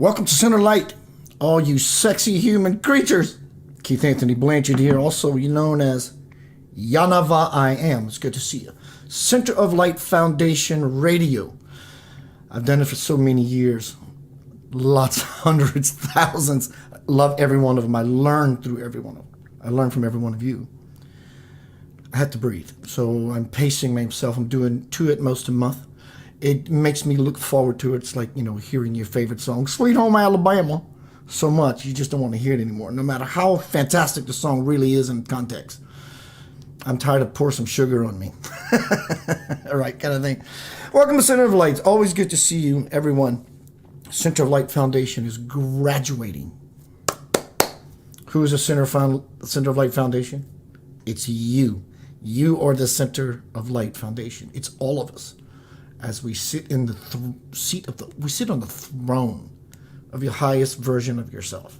Welcome to Center Light, all you sexy human creatures. Keith Anthony Blanchard here, also known as Yanava I Am. It's good to see you. Center of Light Foundation Radio. I've done it for so many years. Lots, hundreds, thousands. I love every one of them. I learn through every one of them. I learn from every one of you. I had to breathe. So I'm pacing myself. I'm doing 2 at most a month. It makes me look forward to it. It's like, hearing your favorite song, Sweet Home Alabama, so much. You just don't want to hear it anymore, no matter how fantastic the song really is in context. I'm tired of pour some sugar on me. All right, kind of thing. Welcome to Center of Light. Always good to see you, everyone. Center of Light Foundation is graduating. Who is the Center of Light Foundation? It's you. You are the Center of Light Foundation. It's all of us. As we sit in the we sit on the throne of your highest version of yourself,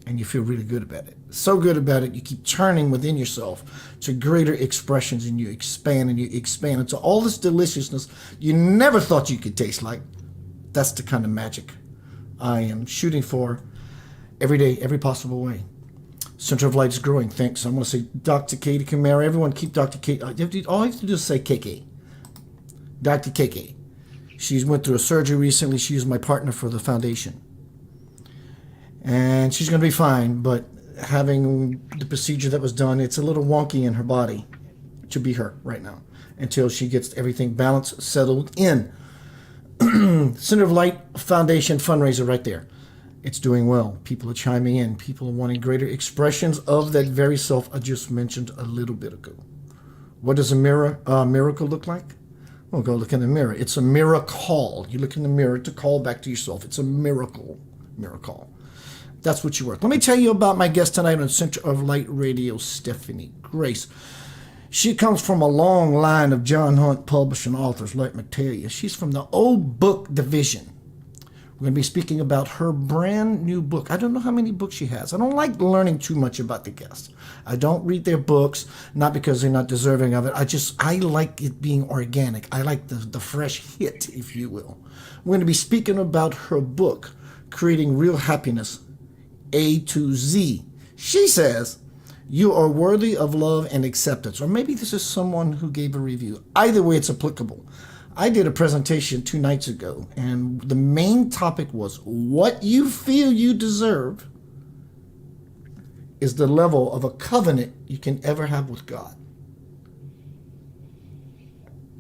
and you feel really good about it. So good about it, you keep turning within yourself to greater expressions, and you expand into all this deliciousness you never thought you could taste like. That's the kind of magic I am shooting for every day, every possible way. Center of Light is growing. Thanks. I want to say Dr. Katie Camara. Everyone keep Dr. Katie. All you have to do is say KK. Dr. KK. She went through a surgery recently. She was my partner for the foundation. And she's going to be fine, but having the procedure that was done, it's a little wonky in her body to be her right now until she gets everything balanced, settled in. Center of Light Foundation fundraiser right there. It's doing well. People are chiming in. People are wanting greater expressions of that very self I just mentioned a little bit ago. What does a miracle look like? Well, go look in the mirror. It's a miracle. You look in the mirror to call back to yourself. It's a miracle. That's what you are. Let me tell you about my guest tonight on Center of Light Radio, Stephani Grace. She comes from a long line of John Hunt publishing authors, let me tell you. She's from the old book division. We're going to be speaking about her brand new book. I don't know how many books she has. I don't like learning too much about the guests. I don't read their books, not because they're not deserving of it. I like it being organic. I like the fresh hit, if you will. We're going to be speaking about her book, Creating Real Happiness, A to Z. She says, you are worthy of love and acceptance. Or maybe this is someone who gave a review. Either way, it's applicable. I did a presentation 2 nights ago, and the main topic was what you feel you deserve is the level of a covenant you can ever have with God.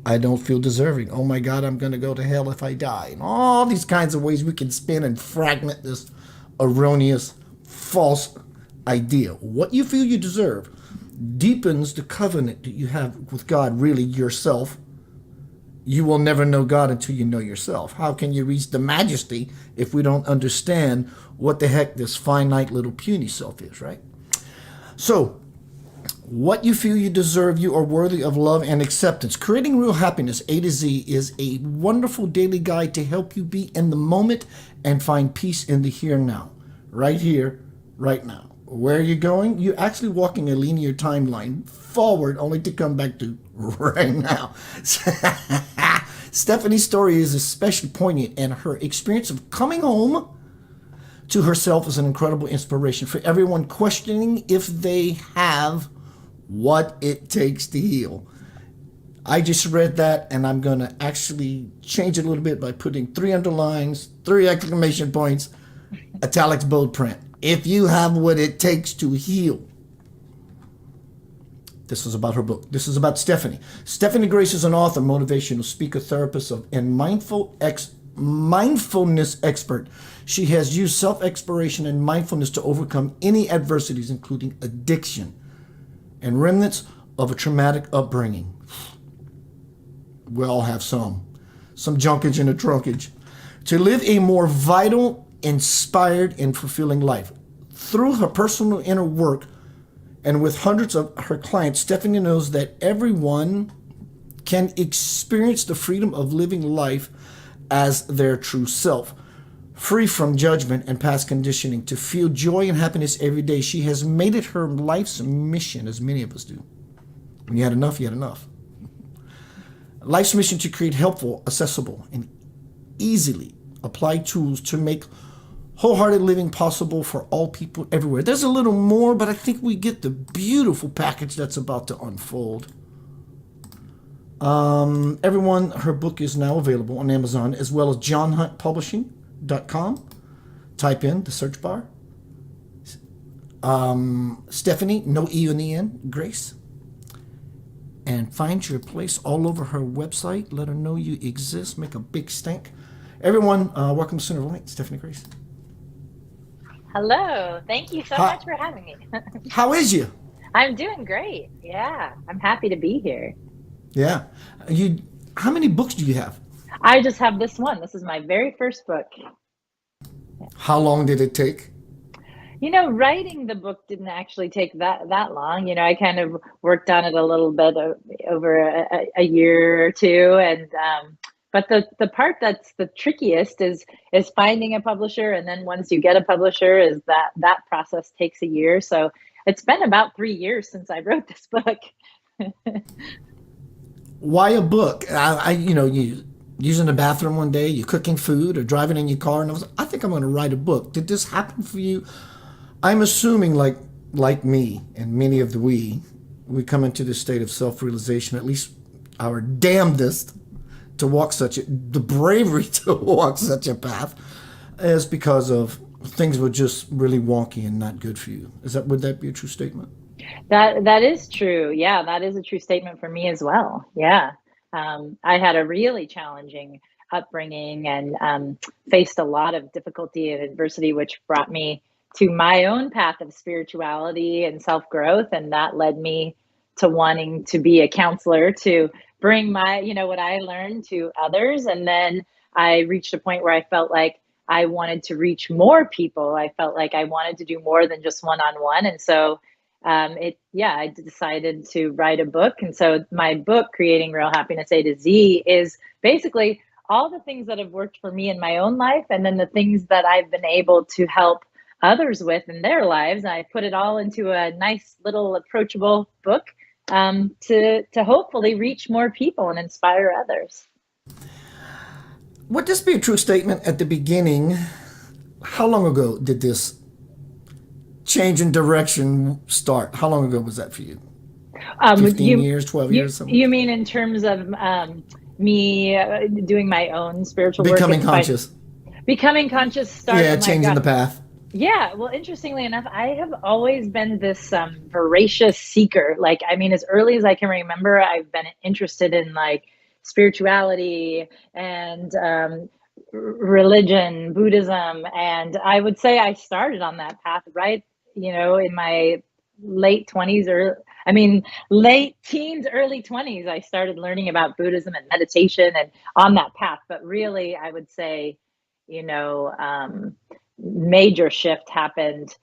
I don't feel deserving. Oh my God, I'm going to go to hell if I die. And all these kinds of ways we can spin and fragment this erroneous, false idea. What you feel you deserve deepens the covenant that you have with God, really yourself. You will never know God until you know yourself. How can you reach the majesty if we don't understand what the heck this finite little puny self is, right? So, what you feel you deserve, you are worthy of love and acceptance. Creating Real Happiness, A to Z, is a wonderful daily guide to help you be in the moment and find peace in the here and now. Right here, right now. Where are you going? You're actually walking a linear timeline forward only to come back to right now. Stephani's story is especially poignant, and her experience of coming home to herself is an incredible inspiration for everyone questioning if they have what it takes to heal. I just read that, and I'm going to actually change it a little bit by putting 3 underlines, 3 exclamation points, italics, bold print. If you have what it takes to heal. This is about her book. This is about Stephani. Stephani Grace is an author, motivational speaker, therapist, and mindfulness expert. She has used self-exploration and mindfulness to overcome any adversities, including addiction and remnants of a traumatic upbringing. We all have some junkage and a trunkage. To live a more vital, inspired, and fulfilling life. Through her personal inner work, and with hundreds of her clients, Stephani knows that everyone can experience the freedom of living life as their true self, free from judgment and past conditioning, to feel joy and happiness every day. She has made it her life's mission, as many of us do. When you had enough, you had enough. Life's mission to create helpful, accessible, and easily apply tools to make Wholehearted living possible for all people everywhere. There's a little more, but I think we get the beautiful package that's about to unfold. Everyone, her book is now available on Amazon as well as johnhuntpublishing.com. Type in the search bar. Stephani, no E on the end, Grace. And find your place all over her website. Let her know you exist. Make a big stink. Everyone, welcome to Center of Light, Stephani Grace. Hello. Thank you so much for having me. How is you? I'm doing great. Yeah, I'm happy to be here. Yeah. How many books do you have? I just have this one. This is my very first book. How long did it take? Writing the book didn't actually take that long. I kind of worked on it a little bit over a year or two, and but the part that's the trickiest is finding a publisher, and then once you get a publisher, is that process takes a year. So it's been about 3 years since I wrote this book. Why a book? You using the bathroom one day, you're cooking food or driving in your car, and I think I'm going to write a book. Did this happen for you? I'm assuming, like me and many of we come into this state of self-realization, at least our damnedest to walk the bravery to walk such a path, is because of things were just really wonky and not good for you. Would that be a true statement? That is true. Yeah, that is a true statement for me as well. Yeah. I had a really challenging upbringing and faced a lot of difficulty and adversity, which brought me to my own path of spirituality and self-growth. And that led me to wanting to be a counselor, to bring what I learned to others. And then I reached a point where I felt like I wanted to reach more people. I felt like I wanted to do more than just one-on-one. And so I decided to write a book. And so my book, Creating Real Happiness A to Z, is basically all the things that have worked for me in my own life, and then the things that I've been able to help others with in their lives. I put it all into a nice little approachable book to hopefully reach more people and inspire others. Would this be a true statement at the beginning? How long ago did this change in direction start? How long ago was that for you? 15 years, 12 years? Something? You mean in terms of me doing my own spiritual work? Becoming conscious. Becoming conscious started. Yeah, changing the path. Yeah, well, interestingly enough, I have always been this voracious seeker. As early as I can remember, I've been interested in spirituality and religion, Buddhism. And I would say I started on that path, right? In my late 20s late teens, early 20s, I started learning about Buddhism and meditation and on that path. But really, I would say, major shift happened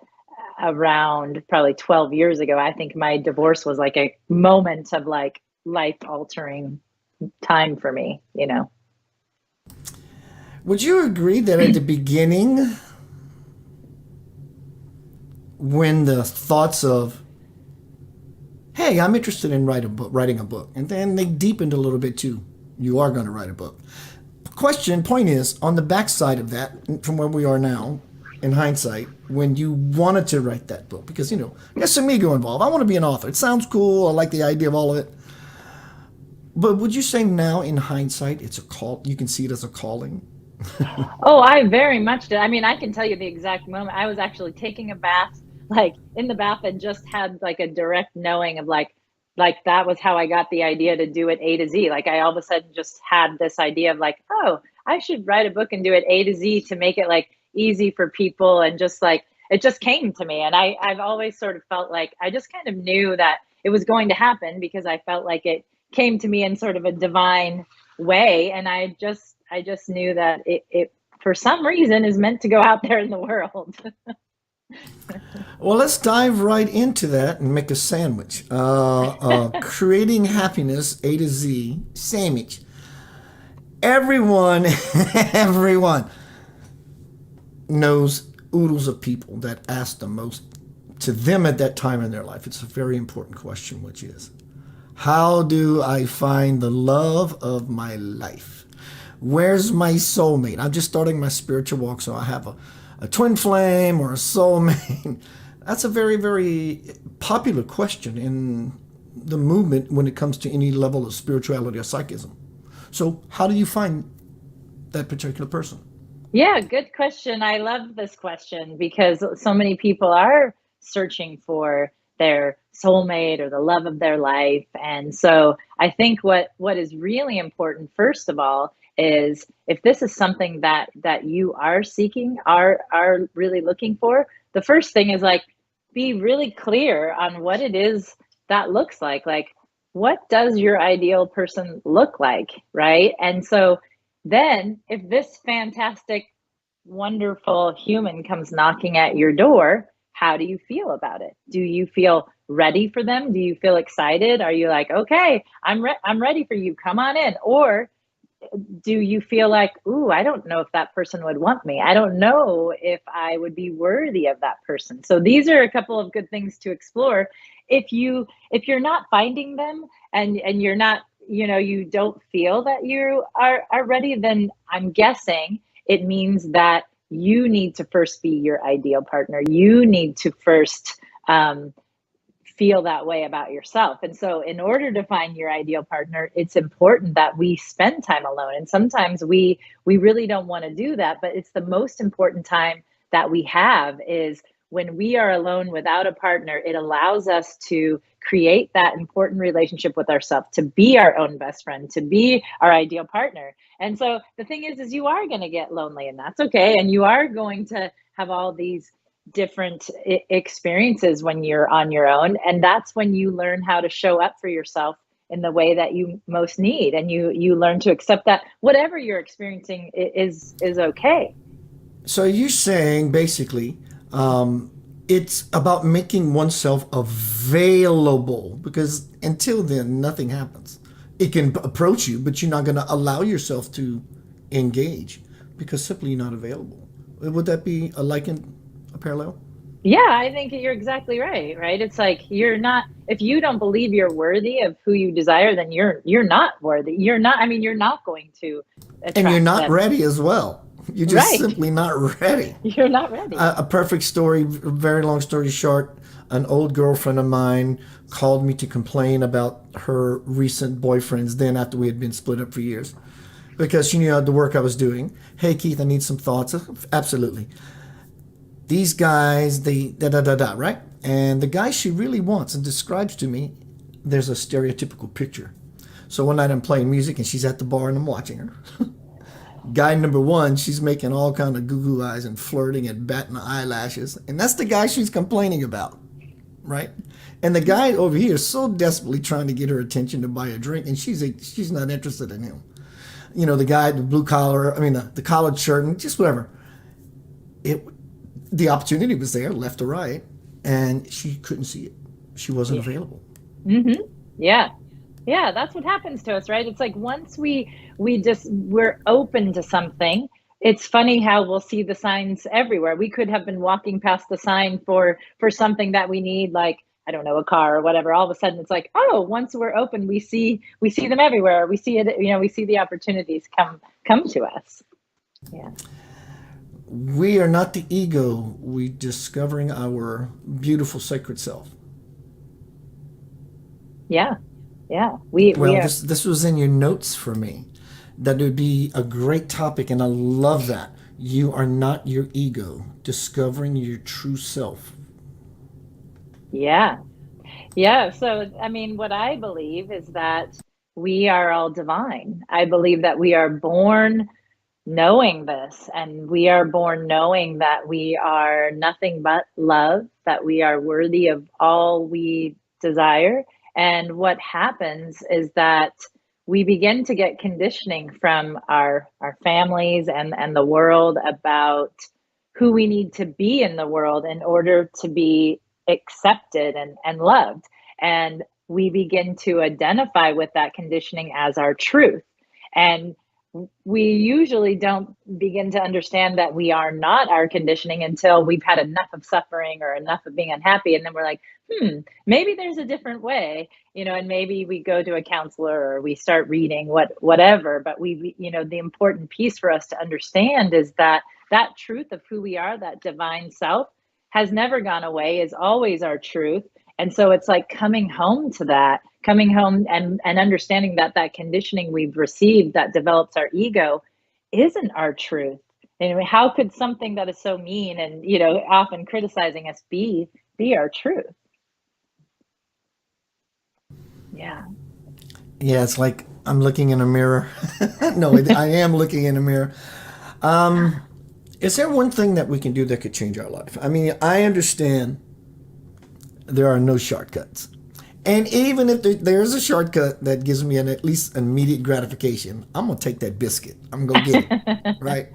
around probably 12 years ago. I think my divorce was like a moment of life altering time for me, Would you agree that at the beginning, when the thoughts of, hey, I'm interested in writing a book, and then they deepened a little bit to, you are going to write a book. Point is, on the backside of that, from where we are now, in hindsight, when you wanted to write that book, because, there's some ego involved. I want to be an author. It sounds cool. I like the idea of all of it. But would you say now, in hindsight, it's a call? You can see it as a calling? Oh, I very much did. I can tell you the exact moment. I was actually taking a bath, in the bath, and just had a direct knowing of that was how I got the idea to do it A to Z. I all of a sudden just had this idea of oh, I should write a book and do it A to Z to make it easy for people. And just it just came to me. And I've always sort of felt I just kind of knew that it was going to happen, because I felt like it came to me in sort of a divine way. And I just knew that it for some reason is meant to go out there in the world. Well, let's dive right into that and make a sandwich. Creating Happiness A to Z sandwich. Everyone knows oodles of people that ask the most to them at that time in their life. It's a very important question, which is, how do I find the love of my life? Where's my soulmate? I'm just starting my spiritual walk, so I have a twin flame or a soulmate? That's a very, very popular question in the movement when it comes to any level of spirituality or psychism. So, how do you find that particular person? Yeah, good question. I love this question because so many people are searching for their soulmate or the love of their life. And so I think what is really important, first of all, is if this is something that you are seeking, are really looking for, the first thing is like be really clear on what it is that looks like. Like, what does your ideal person look like, right? And so then, if this fantastic, wonderful human comes knocking at your door, how do you feel about it? Do you feel ready for them? Do you feel excited? Are you like, okay, I'm ready for you. Come on in. Or do you feel like, ooh, I don't know if that person would want me. I don't know if I would be worthy of that person. So these are a couple of good things to explore. If you're not finding them, and you're not, you don't feel that you are ready, then I'm guessing it means that you need to first be your ideal partner. You need to first feel that way about yourself. And so in order to find your ideal partner, it's important that we spend time alone. And sometimes we really don't want to do that, but it's the most important time that we have is when we are alone without a partner. It allows us to create that important relationship with ourselves, to be our own best friend, to be our ideal partner. And so the thing is you are going to get lonely, and that's okay. And you are going to have all these different experiences when you're on your own, and that's when you learn how to show up for yourself in the way that you most need, and you learn to accept that whatever you're experiencing is okay. So, you're saying basically it's about making oneself available because until then, nothing happens. It can approach you, but you're not going to allow yourself to engage because simply you're not available. Would that be a parallel? Yeah, I think you're exactly right. It's like you're not, if you don't believe you're worthy of who you desire, then you're not worthy. You're not, I mean, you're not going to And you're attract not them. ready as well. You're just Right. simply not ready. You're not ready. A perfect story, very long story short, an old girlfriend of mine called me to complain about her recent boyfriends then after we had been split up for years because she knew the work I was doing. Hey, Keith, I need some thoughts. Absolutely. These guys, they da da da da, right? And the guy she really wants and describes to me, there's a stereotypical picture. So one night I'm playing music and she's at the bar and I'm watching her. Guy number one, she's making all kind of goo goo eyes and flirting and batting the eyelashes, and that's the guy she's complaining about, right? And the guy over here is so desperately trying to get her attention to buy a drink, and she's not interested in him. The guy, the blue collar, I mean the collared shirt, and just whatever. It, the opportunity was there, left or right, and she couldn't see it. She wasn't Yeah. available. Mm-hmm. Yeah. Yeah, that's what happens to us, right? It's like once we're open to something, it's funny how we'll see the signs everywhere. We could have been walking past the sign for something that we need, like, I don't know, a car or whatever. All of a sudden it's like, oh, once we're open, we see them everywhere. We see it, we see the opportunities come to us. Yeah. We are not the ego. We discovering our beautiful sacred self. Yeah. Yeah. We Well, are. this was in your notes for me. That would be a great topic, and I love that. You are not your ego. Discovering your true self. Yeah. Yeah. So, I mean, what I believe is that we are all divine. I believe that we are born knowing this, and we are born knowing that we are nothing but love, that we are worthy of all we desire. And what happens is that we begin to get conditioning from our families and the world about who we need to be in the world in order to be accepted and loved. And we begin to identify with that conditioning as our truth. And we usually don't begin to understand that we are not our conditioning until we've had enough of suffering or enough of being unhappy. And then we're like, maybe there's a different way, and maybe we go to a counselor or we start reading whatever. But the important piece for us to understand is that that truth of who we are, that divine self, has never gone away, is always our truth. And so it's like coming home to that, coming home and understanding that that conditioning we've received that develops our ego isn't our truth. And how could something that is so mean and, often criticizing us be our truth? Yeah. Yeah, it's like I'm looking in a mirror. No, I am looking in a mirror. Is there one thing that we can do that could change our life? I mean, I understand there are no shortcuts. And even if there's a shortcut that gives me at least immediate gratification, I'm going to take that biscuit. I'm going to go get it. Right?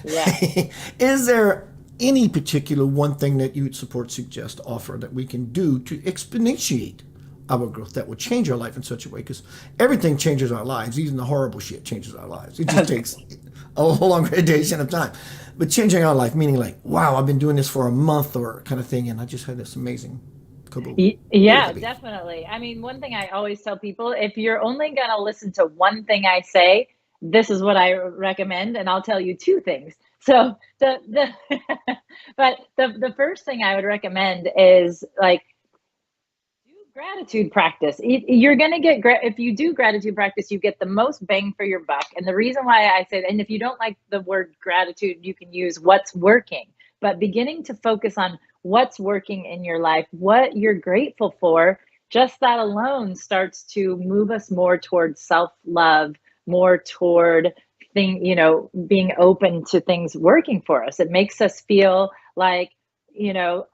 Yeah. Is there any particular one thing that you would support, suggest, offer that we can do to exponentiate our growth that will change our life in such a way? Because everything changes our lives. Even the horrible shit changes our lives. It just takes a long gradation of time. But changing our life, meaning like, wow, I've been doing this for a month or kind of thing, and I just had this amazing kaboom. What would Yeah, that be? definitely. I mean, one thing I always tell people, if you're only going to listen to one thing I say, this is what I recommend, and I'll tell you two things. So but the first thing I would recommend is like do gratitude practice. You're going to get if you do gratitude practice, you get the most bang for your buck. And the reason why I say that, and if you don't like the word gratitude, you can use what's working. But beginning to focus on what's working in your life, what you're grateful for, just that alone starts to move us more toward self-love, more toward being open to things working for us. It makes us feel like,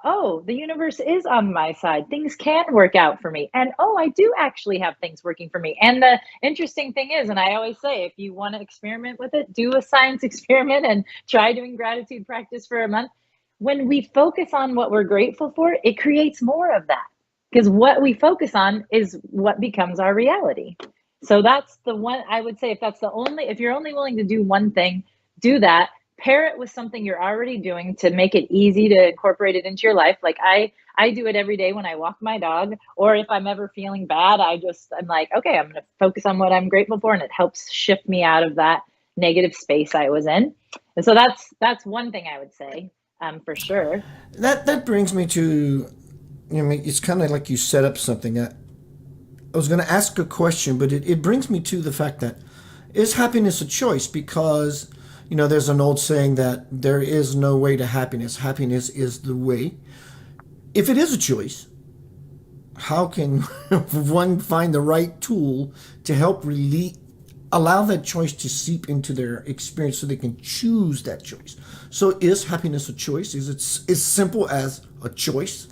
oh, the universe is on my side. Things can work out for me. And oh, I do actually have things working for me. And the interesting thing is, and I always say, if you want to experiment with it, do a science experiment and try doing gratitude practice for a month. When we focus on what we're grateful for, it creates more of that because what we focus on is what becomes our reality. So that's the one I would say, if you're only willing to do one thing, do that. Pair it with something you're already doing to make it easy to incorporate it into your life. Like I do it every day when I walk my dog, or if I'm ever feeling bad, I'm like, okay, I'm going to focus on what I'm grateful for, and it helps shift me out of that negative space I was in. And so that's one thing I would say, for sure. That brings me to, it's kind of like you set up something. I was going to ask a question, but it brings me to the fact that is happiness a choice? Because, there's an old saying that there is no way to happiness. Happiness is the way. If it is a choice, how can one find the right tool to help allow that choice to seep into their experience so they can choose that choice? So is happiness a choice? Is it as simple as a choice?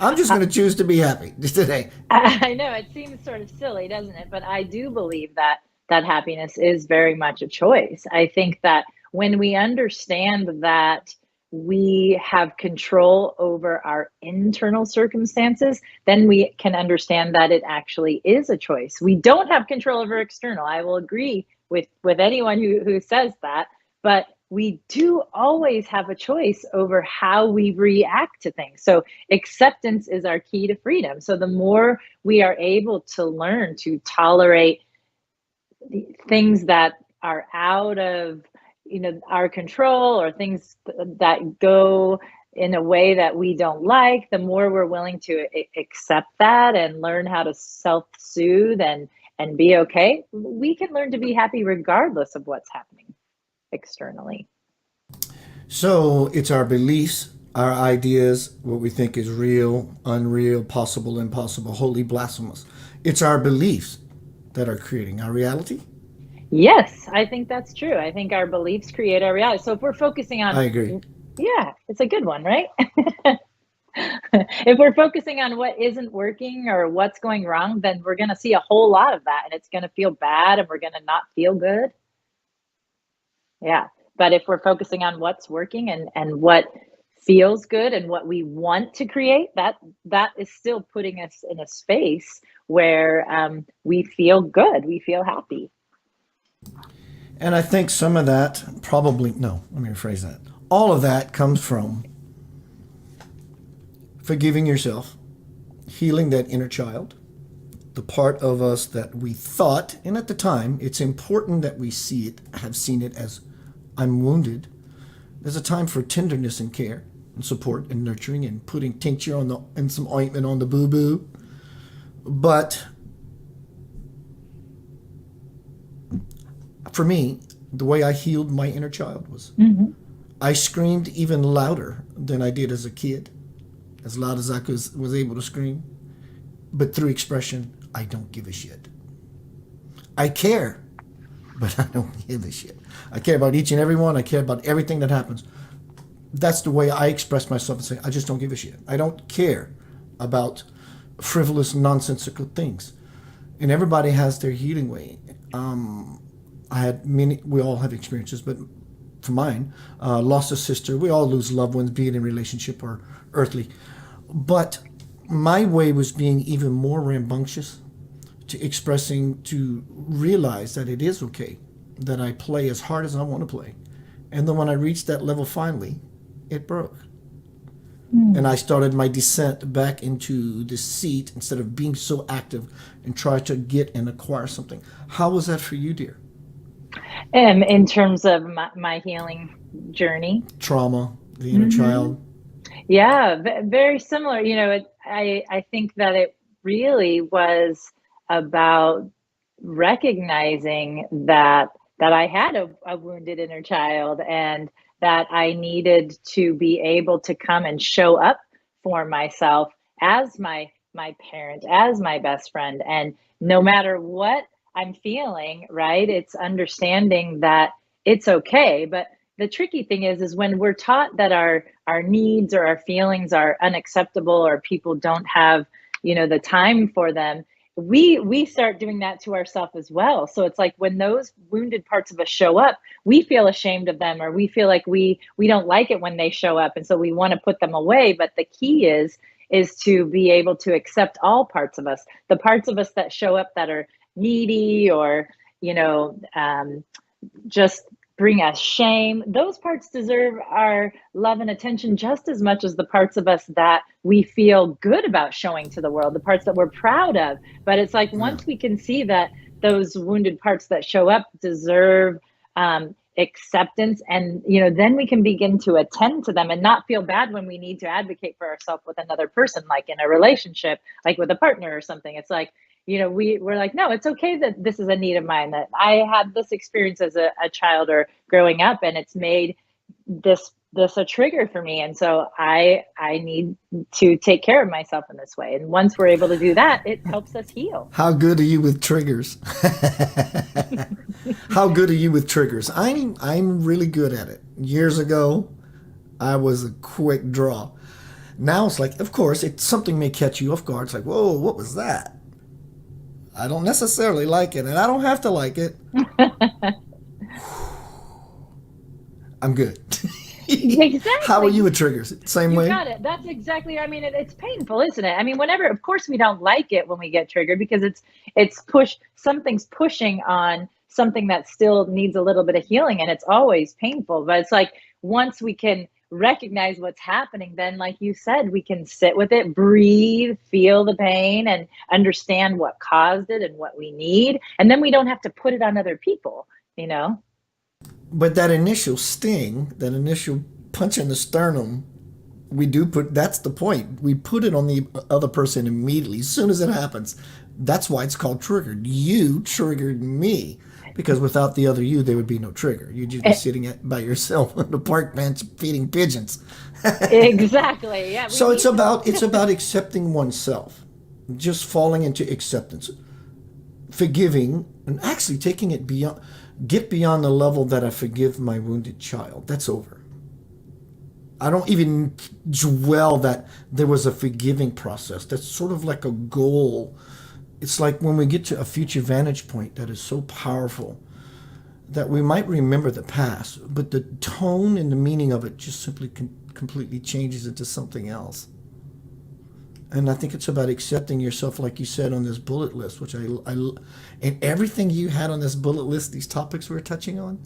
I'm just going to choose to be happy today. I know it seems sort of silly, doesn't it? But I do believe that happiness is very much a choice. I think that when we understand that we have control over our internal circumstances, then we can understand that it actually is a choice. We don't have control over external. I will agree with anyone who says that, but we do always have a choice over how we react to things. So acceptance is our key to freedom. So the more we are able to learn to tolerate the things that are out of our control, or things that go in a way that we don't like, the more we're willing to accept that and learn how to self-soothe and be okay, we can learn to be happy regardless of what's happening externally. So it's our beliefs, our ideas, what we think is real, unreal, possible, impossible, holy, blasphemous. It's our beliefs that are creating our reality. Yes, I think that's true. I think our beliefs create our reality. So if we're focusing on, I agree. yeah, it's a good one, right? If we're focusing on what isn't working or what's going wrong, then we're going to see a whole lot of that, and it's going to feel bad, and we're going to not feel good. Yeah. But if we're focusing on what's working and what feels good and what we want to create, that is still putting us in a space where we feel good, we feel happy. And I think some of that probably, no, let me rephrase that. All of that comes from forgiving yourself, healing that inner child, the part of us that we thought, and at the time, it's important that we have seen it as I'm wounded. There's a time for tenderness and care and support and nurturing and putting tincture on the and some ointment on the boo boo. But for me, the way I healed my inner child was I screamed even louder than I did as a kid, as loud as I was able to scream. But through expression, I don't give a shit. I care, but I don't give a shit. I care about each and every one. I care about everything that happens. That's the way I express myself and say, I just don't give a shit. I don't care about frivolous, nonsensical things. And everybody has their healing way. I had many, we all have experiences, but for mine, lost a sister. We all lose loved ones, be it in relationship or earthly. But my way was being even more rambunctious, to expressing, to realize that it is okay, that I play as hard as I want to play. And then when I reached that level finally, it broke. And I started my descent back into the seat instead of being so active and try to get and acquire something. How was that for you, dear? In terms of my healing journey, Trauma, the inner child. yeah, very similar. I think that it really was about recognizing that I had a wounded inner child, and that I needed to be able to come and show up for myself as my parent, as my best friend. And no matter what I'm feeling, right? It's understanding that it's okay. But the tricky thing is when we're taught that our needs or our feelings are unacceptable, or people don't have, the time for them, we start doing that to ourselves as well. So it's like when those wounded parts of us show up, we feel ashamed of them, or we feel like we don't like it when they show up, and so we want to put them away. But the key is to be able to accept all parts of us, the parts of us that show up that are needy, or just bring us shame. Those parts deserve our love and attention just as much as the parts of us that we feel good about showing to the world, the parts that we're proud of. But it's like once we can see that those wounded parts that show up deserve acceptance, and then we can begin to attend to them and not feel bad when we need to advocate for ourselves with another person, like in a relationship, like with a partner or something. It's like, we're like, no, it's okay that this is a need of mine, that I had this experience as a child or growing up, and it's made this a trigger for me. And so I need to take care of myself in this way. And once we're able to do that, it helps us heal. How good are you with triggers? How good are you with triggers? I'm really good at it. Years ago, I was a quick draw. Now it's like, of course, something may catch you off guard. It's like, whoa, what was that? I don't necessarily like it, and I don't have to like it. I'm good. Exactly. How are you with triggers? Same way? You got it. That's exactly. I mean, it's painful, isn't it? I mean, whenever, of course, we don't like it when we get triggered, because something's pushing on something that still needs a little bit of healing, and it's always painful. But it's like once we can recognize what's happening, then, like you said, we can sit with it, breathe, feel the pain, and understand what caused it and what we need, and then we don't have to put it on other people. But that initial sting, that initial punch in the sternum, that's the point. We put it on the other person immediately, as soon as it happens. That's why it's called triggered. You triggered me. Because without the other you, there would be no trigger. You'd just be sitting by yourself on the park bench feeding pigeons. Exactly. Yeah. So it's about accepting oneself, just falling into acceptance, forgiving, and actually taking it beyond. Get beyond the level that I forgive my wounded child. That's over. I don't even dwell that there was a forgiving process. That's sort of like a goal. It's like when we get to a future vantage point that is so powerful that we might remember the past, but the tone and the meaning of it just simply completely changes into something else. And I think it's about accepting yourself, like you said on this bullet list, which I and everything you had on this bullet list, these topics we're touching on,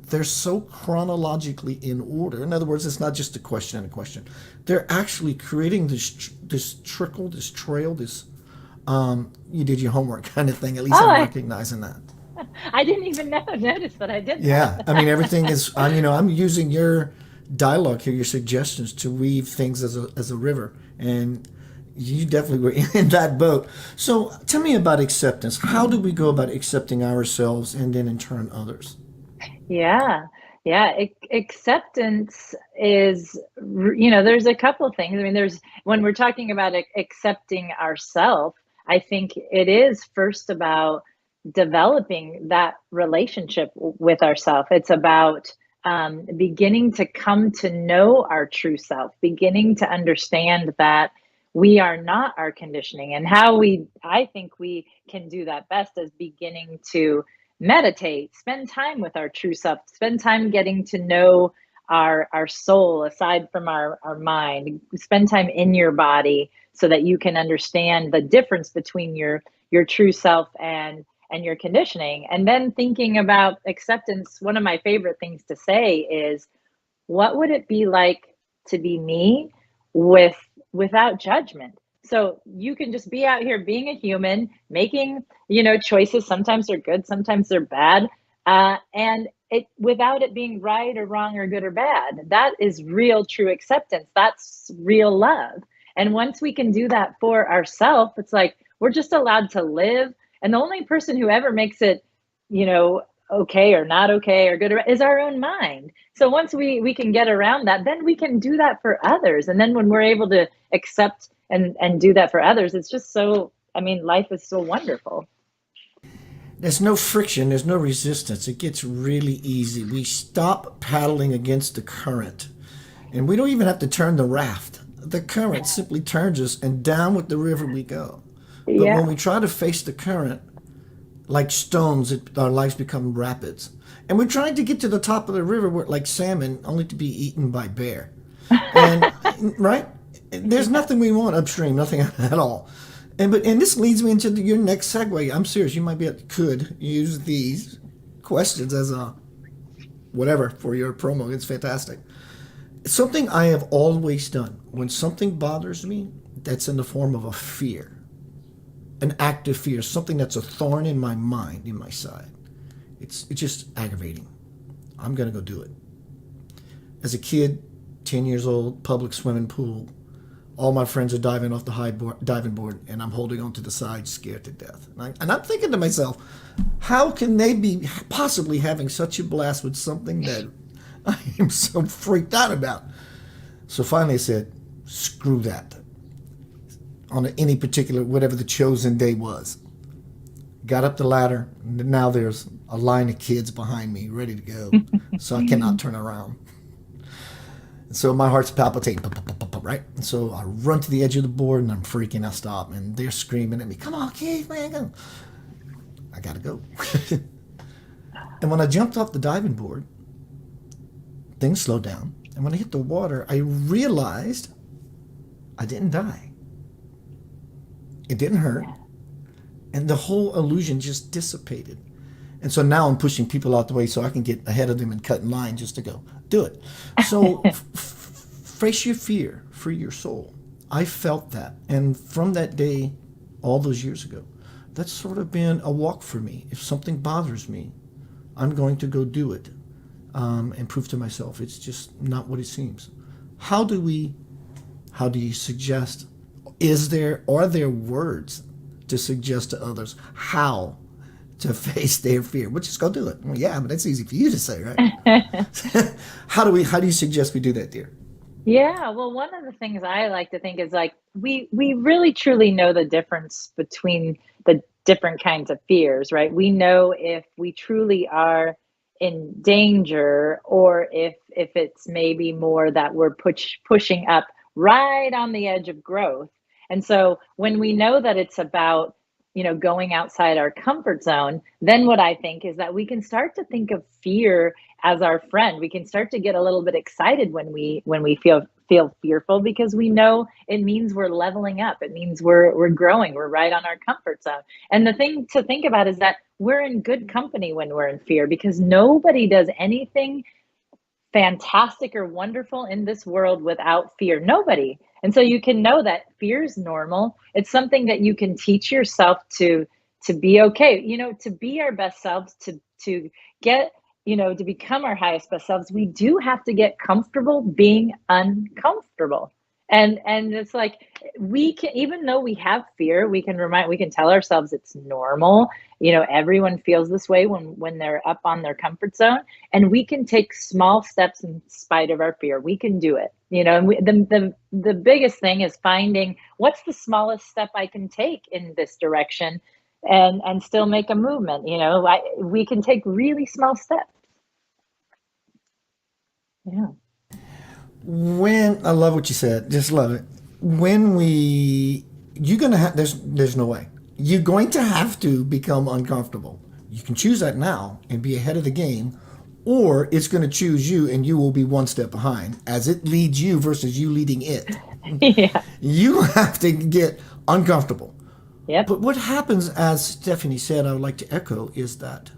they're so chronologically in order. In other words, it's not just a question and a question. They're actually creating this trickle, this trail, this you did your homework kind of thing. At least I'm recognizing that. I didn't even notice that I did that. Yeah, I mean, everything is, I'm using your dialogue here, your suggestions to weave things as a river. And you definitely were in that boat. So tell me about acceptance. How do we go about accepting ourselves and then in turn others? Yeah. Yeah. Acceptance is, there's a couple things. I mean, there's, when we're talking about accepting ourself, I think it is first about developing that relationship with ourself. It's about beginning to come to know our true self, beginning to understand that we are not our conditioning. And I think we can do that best as beginning to meditate, spend time with our true self, spend time getting to know our soul aside from our mind, spend time in your body so that you can understand the difference between your true self and your conditioning. And then thinking about acceptance, one of my favorite things to say is, what would it be like to be me with without judgment? So you can just be out here being a human, making, choices. Sometimes they're good, sometimes they're bad, and it without it being right or wrong or good or bad. That is real, true acceptance. That's real love. And once we can do that for ourselves, it's like we're just allowed to live. And the only person who ever makes it, you know, okay or not okay or good or is our own mind. So once we can get around that, then we can do that for others. And then when we're able to accept and do that for others, it's just so, I mean, life is so wonderful. There's no friction, there's no resistance. It gets really easy. We stop paddling against the current. And we don't even have to turn the raft. The current simply turns us, and down with the river we go. But when Yeah. we try to face the current, like stones, our lives become rapids. And we're trying to get to the top of the river like salmon, only to be eaten by bear. And right, there's Yeah. nothing we want upstream, nothing at all. And this leads me into your next segue. I'm serious. You might could use these questions as a whatever for your promo. It's fantastic. Something I have always done when something bothers me, that's in the form of a fear, an active fear, something that's a thorn in my mind, in my side. It's just aggravating. I'm gonna go do it. As a kid, 10 years old, public swimming pool, all my friends are diving off the diving board, and I'm holding on to the side, scared to death. And I'm thinking to myself, how can they be possibly having such a blast with something that I am so freaked out about? So finally I said, screw that. On any particular, whatever the chosen day was. Got up the ladder, and now there's a line of kids behind me ready to go. So I cannot turn around. So my heart's palpitating, right? And so I run to the edge of the board and I'm freaking. I stop and they're screaming at me, "Come on, Keith, man, go!" I gotta go. And when I jumped off the diving board, things slowed down. And when I hit the water, I realized I didn't die. It didn't hurt, Yeah. and the whole illusion just dissipated. And so now I'm pushing people out the way so I can get ahead of them and cut in line just to go do it. So face your fear, free your soul. I felt that. And from that day, all those years ago, that's sort of been a walk for me. If something bothers me, I'm going to go do it, and prove to myself it's just not what it seems. How do we, how do you suggest, are there words to suggest to others how to face their fear? We'll just go do it. Well, yeah, but that's easy for you to say, right? How do you suggest we do that, dear? Yeah, well, one of the things I like to think is like we really truly know the difference between the different kinds of fears, right? We know if we truly are in danger or if it's maybe more that we're pushing up right on the edge of growth. And so when we know that it's about, going outside our comfort zone, then what I think is that we can start to think of fear as our friend. We can start to get a little bit excited when we feel fearful because we know it means we're leveling up. It means we're growing. We're right on our comfort zone. And the thing to think about is that we're in good company when we're in fear because nobody does anything fantastic or wonderful in this world without fear. Nobody. And so you can know that fear is normal. It's something that you can teach yourself to be okay, to be our best selves, to get to become our highest best selves, we do have to get comfortable being uncomfortable. And it's like, we can, even though we have fear, we can tell ourselves it's normal. Everyone feels this way when they're up on their comfort zone, and we can take small steps in spite of our fear. We can do it. And the biggest thing is finding what's the smallest step I can take in this direction, and still make a movement. We can take really small steps. Yeah. When I love what you said, just love it. When you're gonna have, there's no way. You're going to have to become uncomfortable. You can choose that now and be ahead of the game, or it's going to choose you and you will be one step behind as it leads you versus you leading it. Yeah. You have to get uncomfortable. Yep. But what happens, as Stephanie said, I would like to echo, is that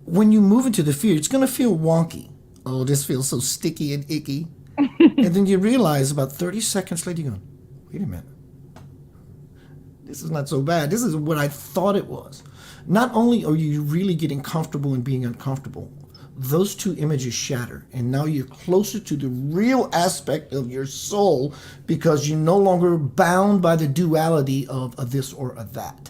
when you move into the fear, it's going to feel wonky. Oh, this feels so sticky and icky. And then you realize about 30 seconds later, you're going, wait a minute. This is not so bad. This is what I thought it was. Not only are you really getting comfortable and being uncomfortable, those two images shatter. And now you're closer to the real aspect of your soul because you're no longer bound by the duality of a this or a that.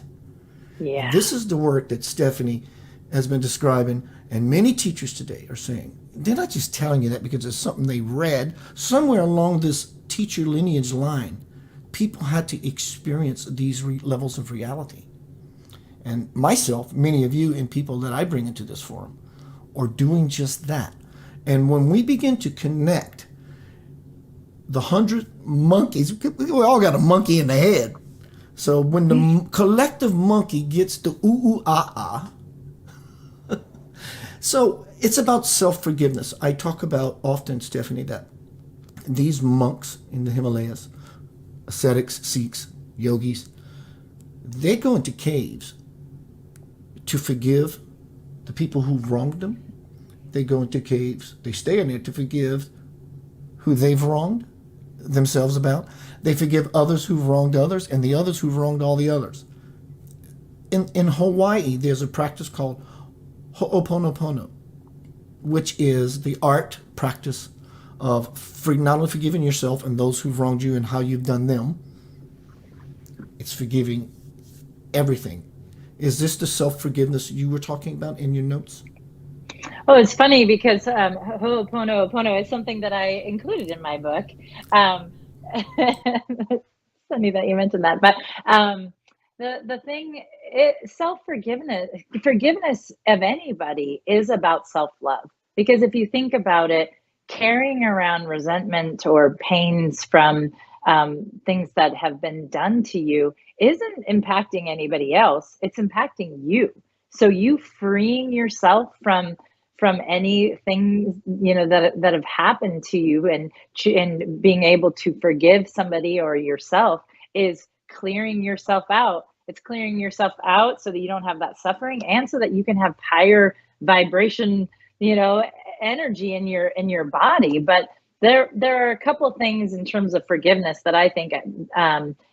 Yeah. This is the work that Stephanie has been describing, and many teachers today are saying. They're not just telling you that because it's something they read. Somewhere along this teacher lineage line, people had to experience these levels of reality. And myself, many of you, and people that I bring into this forum are doing just that. And when we begin to connect the 100 monkeys, we all got a monkey in the head. So when the collective monkey gets the ooh, ooh, ah, ah. So it's about self-forgiveness. I talk about often, Stephanie, that these monks in the Himalayas, ascetics, Sikhs, yogis, they go into caves to forgive the people who've wronged them. They go into caves. They stay in there to forgive who they've wronged themselves about. They forgive others who've wronged others and the others who've wronged all the others. In Hawaii, there's a practice called ho'oponopono, which is the art practice of not only forgiving yourself and those who've wronged you and how you've done them, it's forgiving everything. Is this the self-forgiveness you were talking about in your notes? Oh, it's funny because Ho'oponopono is something that I included in my book. Um, Funny that you mentioned that, but the thing, forgiveness of anybody is about self-love. Because if you think about it, carrying around resentment or pains from things that have been done to you isn't impacting anybody else. It's impacting you. So you freeing yourself from anything that have happened to you, and being able to forgive somebody or yourself is clearing yourself out. It's clearing yourself out so that you don't have that suffering, and so that you can have higher vibration, energy in your body. But there are a couple of things in terms of forgiveness that I think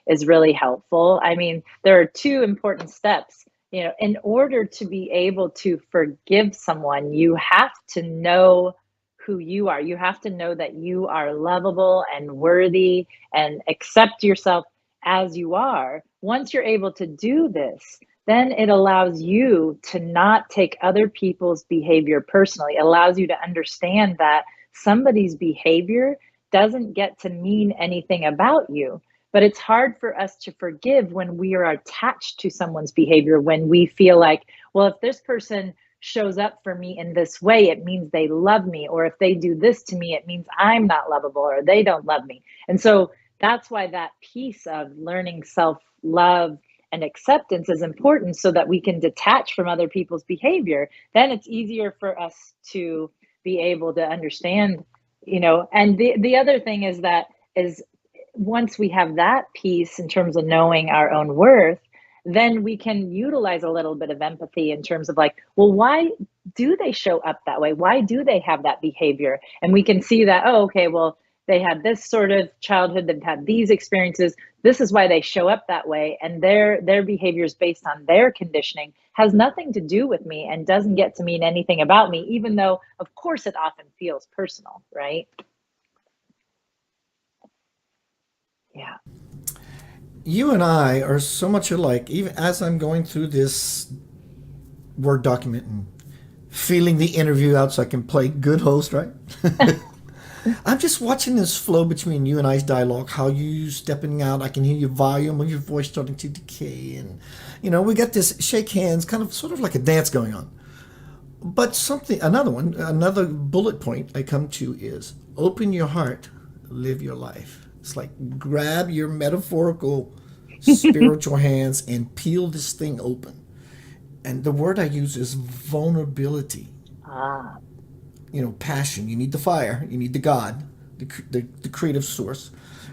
is really helpful. I mean, there are two important steps. In order to be able to forgive someone, you have to know who you are. You have to know that you are lovable and worthy, and accept yourself as you are. Once you're able to do this, then it allows you to not take other people's behavior personally. It allows you to understand that somebody's behavior doesn't get to mean anything about you. But it's hard for us to forgive when we are attached to someone's behavior, when we feel like, well, if this person shows up for me in this way, it means they love me. Or if they do this to me, it means I'm not lovable or they don't love me. And so that's why that piece of learning self-love and acceptance is important, so that we can detach from other people's behavior. Then it's easier for us to be able to understand, and the other thing is once we have that piece in terms of knowing our own worth, then we can utilize a little bit of empathy in terms of like, well, why do they show up that way? Why do they have that behavior? And we can see that, oh, okay, well, they had this sort of childhood, they've had these experiences. This is why they show up that way. And their behaviors based on their conditioning has nothing to do with me and doesn't get to mean anything about me, even though, of course, it often feels personal, right? Yeah. You and I are so much alike, even as I'm going through this Word document and feeling the interview out so I can play good host, right? I'm just watching this flow between you and I's dialogue, how you stepping out. I can hear your volume of your voice starting to decay. And, we got this shake hands, kind of sort of like a dance going on. But another bullet point I come to is open your heart, live your life. It's like grab your metaphorical spiritual hands and peel this thing open. And the word I use is vulnerability. Ah, Passion. You need the fire. You need the God, the creative source.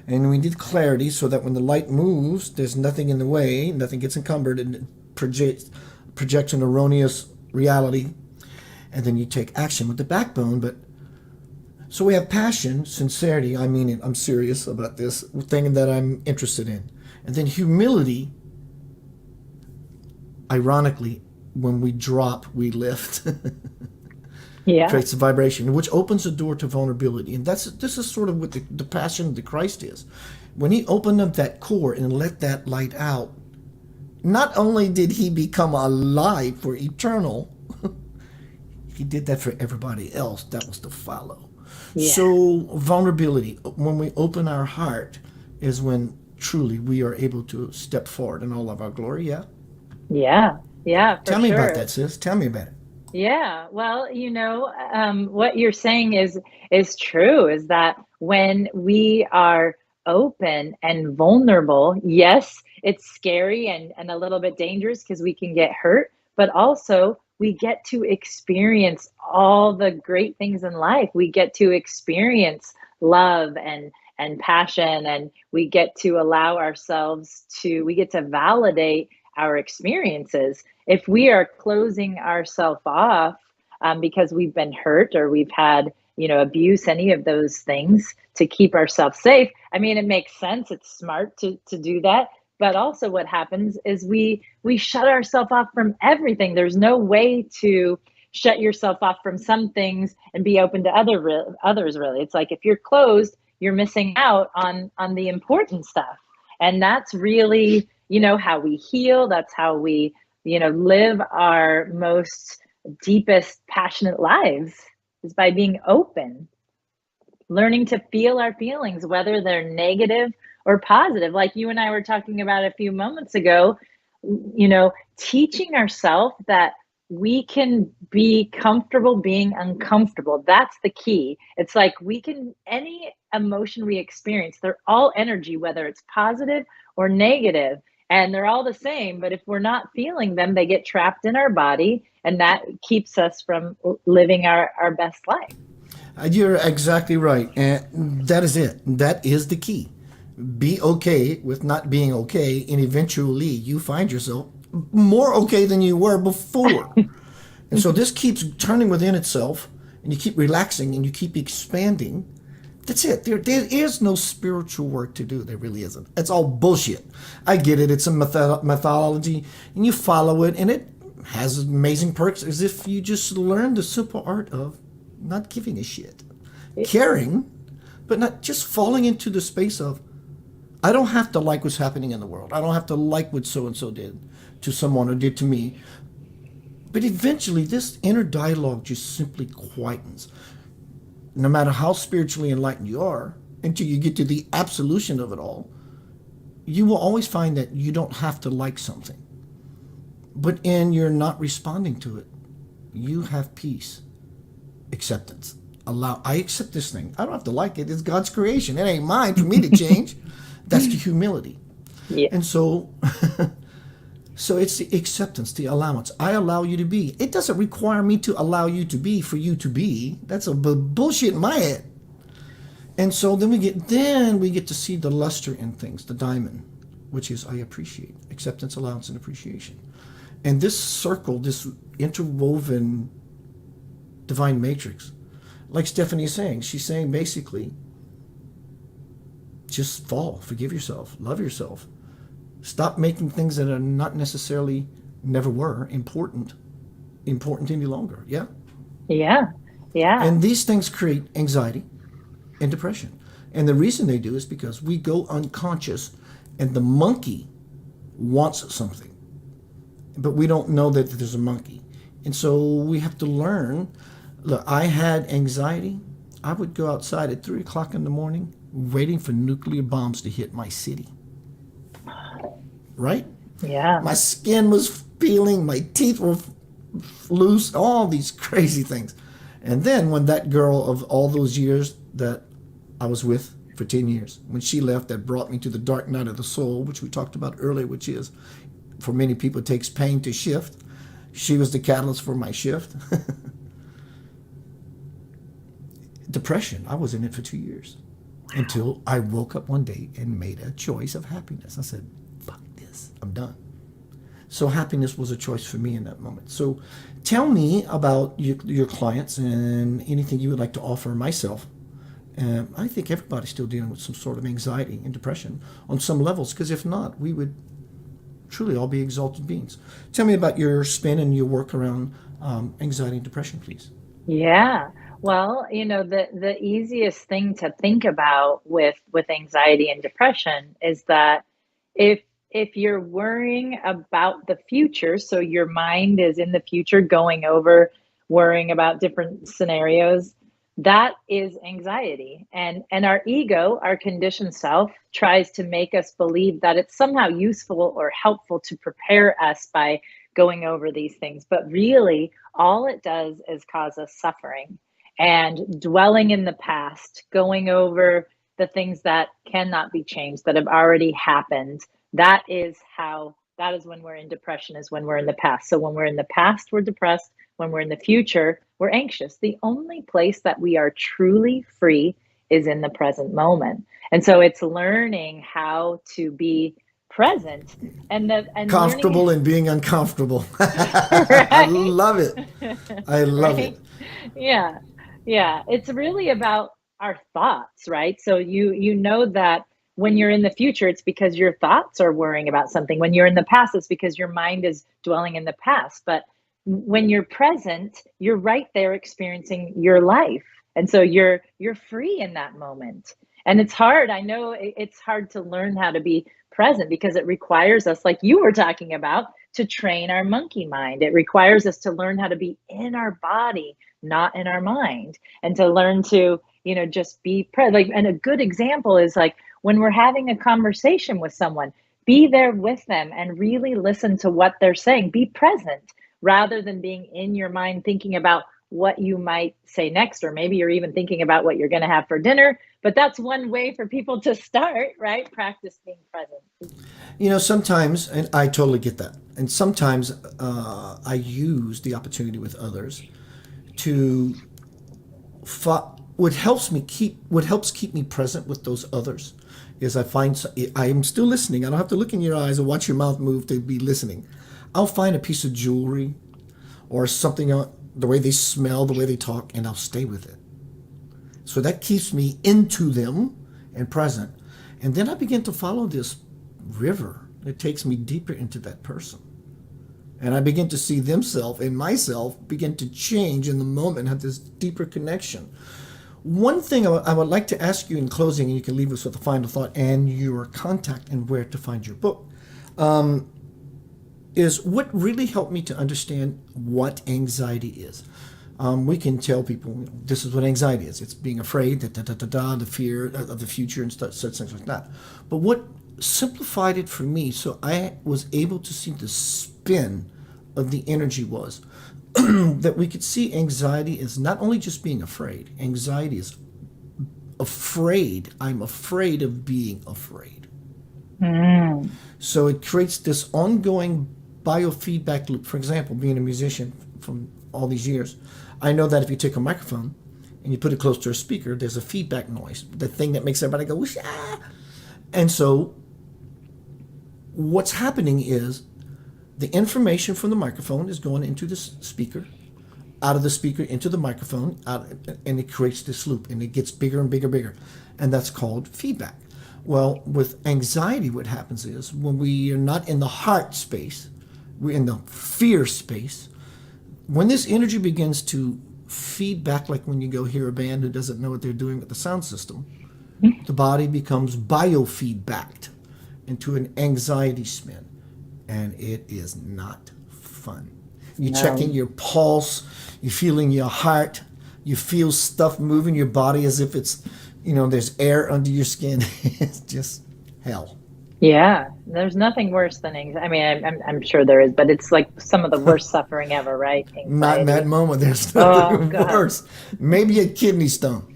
And we need clarity so that when the light moves, there's nothing in the way, nothing gets encumbered and projects an erroneous reality. And then you take action with the backbone. But so we have passion, sincerity. I mean it. I'm serious about this thing that I'm interested in. And then humility. Ironically, when we drop, we lift. yeah. Creates a vibration, which opens the door to vulnerability. And this is sort of what the passion of the Christ is. When he opened up that core and let that light out, not only did he become alive for eternal, he did that for everybody else that was to follow. Yeah. So vulnerability, when we open our heart, is when truly we are able to step forward in all of our glory. Yeah. Yeah. Yeah. For Tell me about sure. that, sis. Tell me about it. Yeah, well, what you're saying is true, is that when we are open and vulnerable, yes, it's scary and a little bit dangerous because we can get hurt, but also we get to experience all the great things in life. We get to experience love and passion, and we get to allow ourselves to we get to validate our experiences. If we are closing ourselves off because we've been hurt or we've had, abuse, any of those things to keep ourselves safe, I mean, it makes sense. It's smart to do that. But also, what happens is we shut ourselves off from everything. There's no way to shut yourself off from some things and be open to others. Really, it's like if you're closed, you're missing out on the important stuff, and that's really how we heal. That's how we live our most deepest passionate lives, is by being open, learning to feel our feelings, whether they're negative or positive. Like you and I were talking about a few moments ago, teaching ourselves that we can be comfortable being uncomfortable. That's the key. It's like any emotion we experience, they're all energy, whether it's positive or negative, and they're all the same. But if we're not feeling them, they get trapped in our body, and that keeps us from living our best life. You're exactly right. And that is it. That is the key. Be okay with not being okay, and eventually you find yourself more okay than you were before. And so this keeps turning within itself, and you keep relaxing and you keep expanding. That's it. There is no spiritual work to do. There really isn't. It's all bullshit. I get it. It's a methodology, and you follow it, and it has amazing perks as if you just learn the simple art of not giving a shit. Caring, but not just falling into the space of, I don't have to like what's happening in the world. I don't have to like what so-and-so did to someone or did to me. But eventually, this inner dialogue just simply quietens. No matter how spiritually enlightened you are, until you get to the absolution of it all, you will always find that you don't have to like something. But you're not responding to it, you have peace, acceptance. I accept this thing. I don't have to like it. It's God's creation. It ain't mine for me to change. That's the humility. Yeah. And so it's the acceptance, the allowance. I allow you to be. It doesn't require me to allow you to be for you to be. That's a bullshit in my head. And so then we get to see the luster in things, the diamond, which is I appreciate. Acceptance, allowance, and appreciation. And this circle, this interwoven divine matrix, like Stephanie is saying, she's saying basically, just fall. Forgive yourself. Love yourself. Stop making things that are not necessarily, never were, important any longer. Yeah? Yeah. Yeah. And these things create anxiety and depression. And the reason they do is because we go unconscious and the monkey wants something, but we don't know that there's a monkey. And so we have to learn. Look, I had anxiety. I would go outside at 3 o'clock in the morning waiting for nuclear bombs to hit my city. Right? Yeah. My skin was peeling, my teeth were loose, all these crazy things. And then when that girl of all those years that I was with for 10 years, when she left, that brought me to the dark night of the soul, which we talked about earlier, which is, for many people, it takes pain to shift. She was the catalyst for my shift. Depression, I was in it for 2 years. Wow. Until I woke up one day and made a choice of happiness. I said, fuck this, I'm done. So happiness was a choice for me in that moment. So tell me about your clients and anything you would like to offer myself. I think everybody's still dealing with some sort of anxiety and depression on some levels, because if not, we would truly all be exalted beings. Tell me about your spin and your work around anxiety and depression, please. Yeah. Well, the easiest thing to think about with anxiety and depression is that if if you're worrying about the future, so your mind is in the future going over worrying about different scenarios, that is anxiety. And our ego, our conditioned self, tries to make us believe that it's somehow useful or helpful to prepare us by going over these things. But really, all it does is cause us suffering and dwelling in the past, going over the things that cannot be changed, that have already happened. That is when we're in depression, is when we're in the past. So when we're in the past, we're depressed. When we're in the future, we're anxious. The only place that we are truly free is in the present moment. And so it's learning how to be present and learning. Comfortable and being uncomfortable. I Right. love it. I love it. Right. Yeah. Yeah. It's really about our thoughts, right? So you know that when you're in the future, it's because your thoughts are worrying about something. When you're in the past, it's because your mind is dwelling in the past. But when you're present, you're right there experiencing your life. And so you're free in that moment. And it's hard. I know it's hard to learn how to be present because it requires us, like you were talking about, to train our monkey mind. It requires us to learn how to be in our body, not in our mind, and to learn to, just be present. Like, and a good example is like when we're having a conversation with someone, be there with them and really listen to what they're saying. Be present rather than being in your mind thinking about what you might say next, or maybe you're even thinking about what you're going to have for dinner. But that's one way for people to start, right? Practice being present. Sometimes, and I totally get that, and sometimes I use the opportunity with others to what helps keep me present with those others is I am still listening. I don't have to look in your eyes or watch your mouth move to be listening. I'll find a piece of jewelry or something, the way they smell, the way they talk, and I'll stay with it. So that keeps me into them and present. And then I begin to follow this river that takes me deeper into that person. And I begin to see themselves and myself begin to change in the moment, have this deeper connection. One thing I would like to ask you in closing, and you can leave us with a final thought and your contact and where to find your book, is what really helped me to understand what anxiety is. We can tell people this is what anxiety is. It's being afraid, the fear of the future and such things like that. But what simplified it for me, so I was able to see the spin of the energy was that we could see anxiety as not only just being afraid. Anxiety is afraid. I'm afraid of being afraid. Mm. So it creates this ongoing biofeedback loop. For example, being a musician from all these years, I know that if you take a microphone and you put it close to a speaker, there's a feedback noise, the thing that makes everybody go, whoosh, ah. And so what's happening is the information from the microphone is going into the speaker, out of the speaker into the microphone, and it creates this loop, and it gets bigger and bigger and bigger. And that's called feedback. Well, with anxiety, what happens is when we are not in the heart space, we're in the fear space. When this energy begins to feed back, like when you go hear a band who doesn't know what they're doing with the sound system, the body becomes biofeedbacked into an anxiety spin, and it is not fun. You're checking your pulse, you're feeling your heart, you feel stuff moving your body as if it's, there's air under your skin. It's just hell. Yeah, there's nothing worse than anxiety. I mean, I'm sure there is, but it's like some of the worst suffering ever, right? Not in that Anxiety. moment. There's Oh nothing God. worse. Maybe a kidney stone.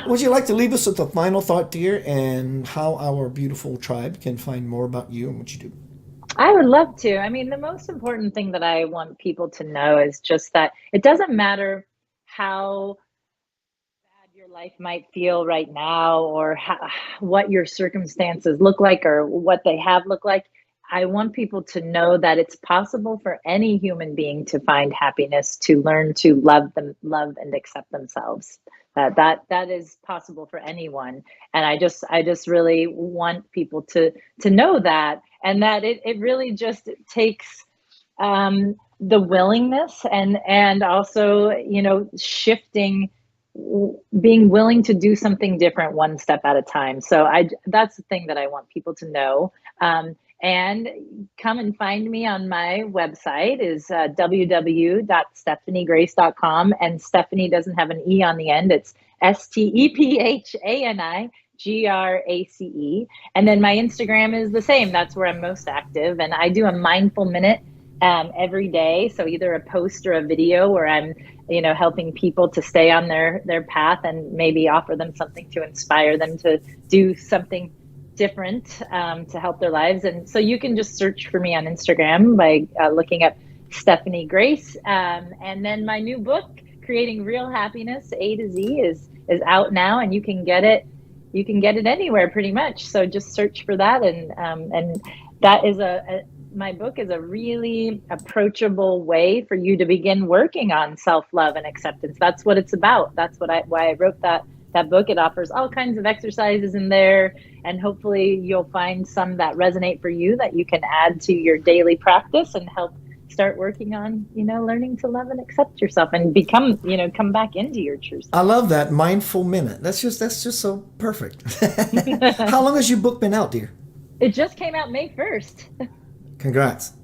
Would you like to leave us with a final thought, dear, and how our beautiful tribe can find more about you and what you do? I would love to. I mean, the most important thing that I want people to know is just that it doesn't matter how bad your life might feel right now or what your circumstances look like or what they have looked like. I want people to know that it's possible for any human being to find happiness, to learn to love and accept themselves. That is possible for anyone. And I just really want people to know that, and that it really just takes the willingness and also, shifting, being willing to do something different one step at a time. So that's the thing that I want people to know. And come and find me on my website is www.stephanigrace.com. And Stephanie doesn't have an E on the end. It's STEPHANIGRACE. And then my Instagram is the same. That's where I'm most active. And I do a mindful minute every day. So either a post or a video where I'm, helping people to stay on their path and maybe offer them something to inspire them to do something different to help their lives. And so you can just search for me on Instagram by looking up Stephani Grace. And then my new book, Creating Real Happiness, A to Z, is out now, and you can get it. You can get it anywhere pretty much. So just search for that, and that is my book is a really approachable way for you to begin working on self-love and acceptance. That's what it's about. That's why I wrote that book. It offers all kinds of exercises in there, and hopefully you'll find some that resonate for you that you can add to your daily practice and help start working on, learning to love and accept yourself and become, come back into your true self. I love that mindful minute. That's just so perfect. How long has your book been out, dear? It just came out May 1st. Congrats.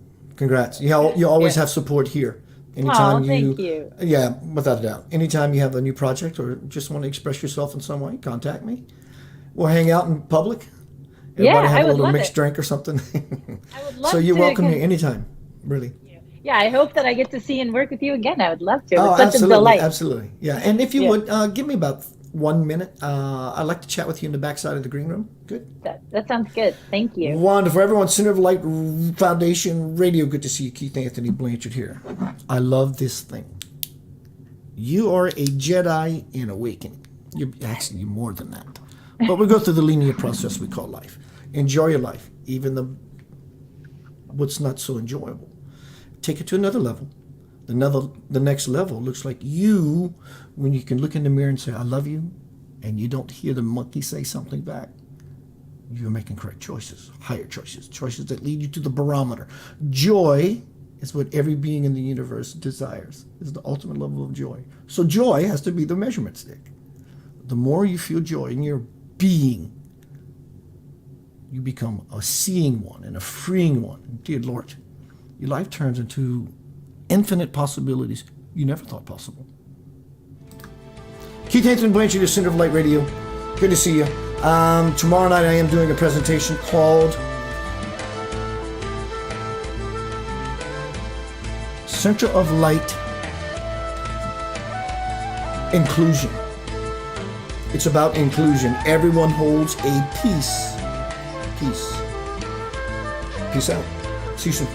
You always have support here. Anytime thank you. Yeah, without a doubt. Anytime you have a new project or just want to express yourself in some way, contact me. We'll hang out in public. Everybody have a little mixed drink or something. I would love so you're to, welcome here anytime, really. Yeah, I hope that I get to see and work with you again. I would love to. It's such absolutely, a delight. Absolutely. Yeah, and if you would, give me about 1 minute. I'd like to chat with you in the backside of the green room. Good? That sounds good. Thank you. Wonderful. Everyone, Center of Light Foundation Radio. Good to see you, Keith Anthony Blanchard here. I love this thing. You are a Jedi in awakening. You're actually more than that. But we go through the linear process we call life. Enjoy your life, even what's not so enjoyable. Take it to another level. The next level looks like you when you can look in the mirror and say, I love you, and you don't hear the monkey say something back. You're making correct choices, higher choices that lead you to the barometer. Joy is what every being in the universe desires, is the ultimate level of joy. So joy has to be the measurement stick. The more you feel joy in your being, you become a seeing one and a freeing one. Dear Lord, your life turns into infinite possibilities you never thought possible. Keith Anthony Blanchard, the Center of Light Radio. Good to see you. Tomorrow night I am doing a presentation called Center of Light Inclusion. It's about inclusion. Everyone holds a piece. Peace out. See you soon.